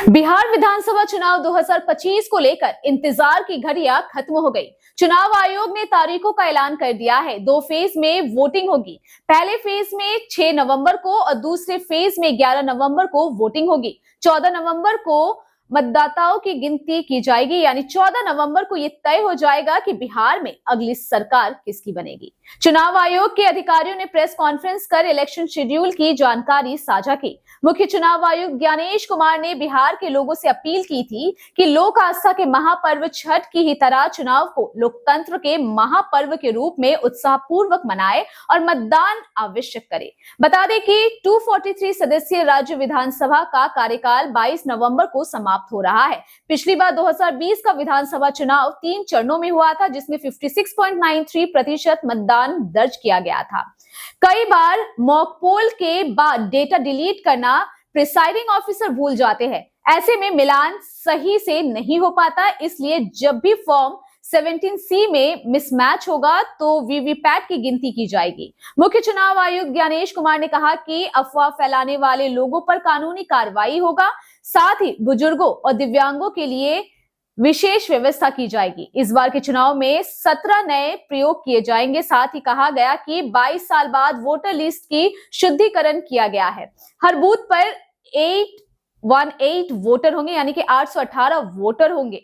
बिहार विधानसभा चुनाव 2025 को लेकर इंतजार की घड़ियां खत्म हो गई। चुनाव आयोग ने तारीखों का ऐलान कर दिया है। 2 फेज में वोटिंग होगी। पहले फेज में 6 नवंबर को और दूसरे फेज में 11 नवंबर को वोटिंग होगी। 14 नवंबर को मतदाताओं की गिनती की जाएगी, यानी 14 नवंबर को यह तय हो जाएगा कि बिहार में अगली सरकार किसकी बनेगी। चुनाव आयोग के अधिकारियों ने प्रेस कॉन्फ्रेंस कर इलेक्शन शेड्यूल की जानकारी साझा की। मुख्य चुनाव आयुक्त ज्ञानेश कुमार ने बिहार के लोगों से अपील की थी कि लोक आस्था के महापर्व छठ की ही तरह चुनाव को लोकतंत्र के महापर्व के रूप में उत्साहपूर्वक मनाए और मतदान आवश्यक करे। बता दें कि 243 सदस्यीय राज्य विधानसभा का कार्यकाल 22 नवंबर को समाप्त हो रहा है। पिछली बार 2020 का विधानसभा चुनाव 3 चरणों में हुआ था, जिसमें 56.93% मतदान दर्ज किया गया था। कई बार मॉक पोल के बाद डेटा डिलीट करना प्रिसाइडिंग ऑफिसर भूल जाते हैं। ऐसे में मिलान सही से नहीं हो पाता, इसलिए जब भी फॉर्म 17C में मिसमैच होगा तो वीवीपैट की गिनती की जाएगी। मुख्य चुनाव आयुक्त ज्ञानेश कुमार ने कहा कि अफवाह फैलाने वाले लोगों पर कानूनी कार्रवाई होगा। साथ ही बुजुर्गों और दिव्यांगों के लिए विशेष व्यवस्था की जाएगी। इस बार के चुनाव में 17 नए प्रयोग किए जाएंगे। साथ ही कहा गया कि 22 साल बाद वोटर लिस्ट की शुद्धिकरण किया गया है। हर बूथ पर 818 वोटर होंगे, यानी कि 818 वोटर होंगे।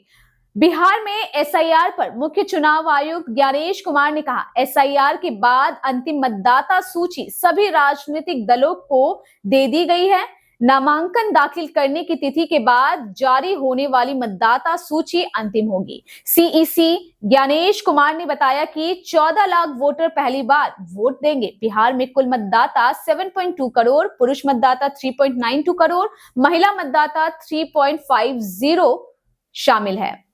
बिहार में एसआईआर पर मुख्य चुनाव आयुक्त ज्ञानेश कुमार ने कहा, एसआईआर के बाद अंतिम मतदाता सूची सभी राजनीतिक दलों को दे दी गई है। नामांकन दाखिल करने की तिथि के बाद जारी होने वाली मतदाता सूची अंतिम होगी। सीईसी ज्ञानेश कुमार ने बताया कि 14 लाख वोटर पहली बार वोट देंगे। बिहार में कुल मतदाता 7.2 करोड़, पुरुष मतदाता 3.92 करोड़, महिला मतदाता 3.50 शामिल है।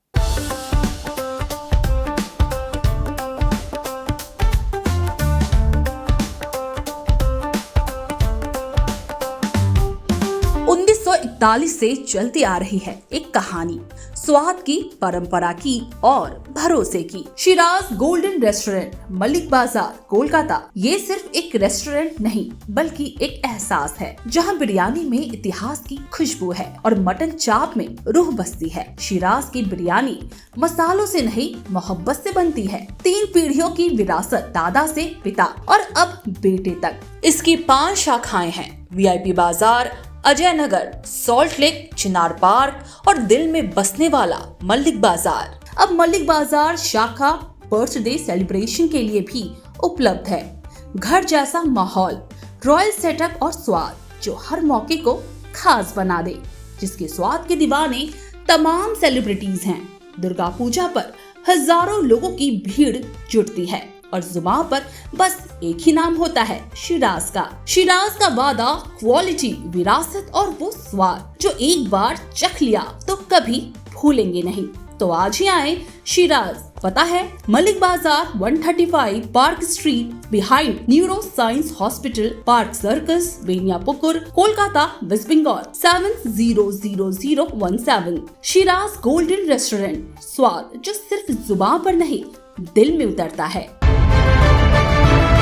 से चलती आ रही है एक कहानी, स्वाद की, परंपरा की और भरोसे की। शिराज गोल्डन रेस्टोरेंट, मलिक बाजार, कोलकाता। ये सिर्फ एक रेस्टोरेंट नहीं बल्कि एक एहसास है, जहां बिरयानी में इतिहास की खुशबू है और मटन चाप में रूह बसती है। शिराज की बिरयानी मसालों से नहीं, मोहब्बत से बनती है। 3 पीढ़ियों की विरासत, दादा से पिता और अब बेटे तक। इसकी 5 शाखाएं हैं। वीआईपी बाजार, अजय नगर, सॉल्ट लेक, चिनार पार्क और दिल में बसने वाला मलिक बाजार। अब मलिक बाजार शाखा बर्थडे सेलिब्रेशन के लिए भी उपलब्ध है। घर जैसा माहौल, रॉयल सेटअप और स्वाद जो हर मौके को खास बना दे, जिसके स्वाद के दीवाने तमाम सेलिब्रिटीज हैं। दुर्गा पूजा पर हजारों लोगों की भीड़ जुटती है और जुबान पर बस एक ही नाम होता है, शिराज का। शिराज का वादा, क्वालिटी, विरासत और वो स्वाद जो एक बार चख लिया तो कभी भूलेंगे नहीं। तो आज ही आए शिराज। पता है Malik Bazar, 135 Park Street, behind neuro science hospital, Park Circus, Beniapukur, Kolkata, West Bengal 700017। Shiraz Golden Restaurant, स्वाद जो सिर्फ जुबान पर नहीं दिल में उतरता है।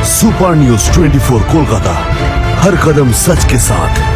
सुपर न्यूज 24 कोलकाता, हर कदम सच के साथ।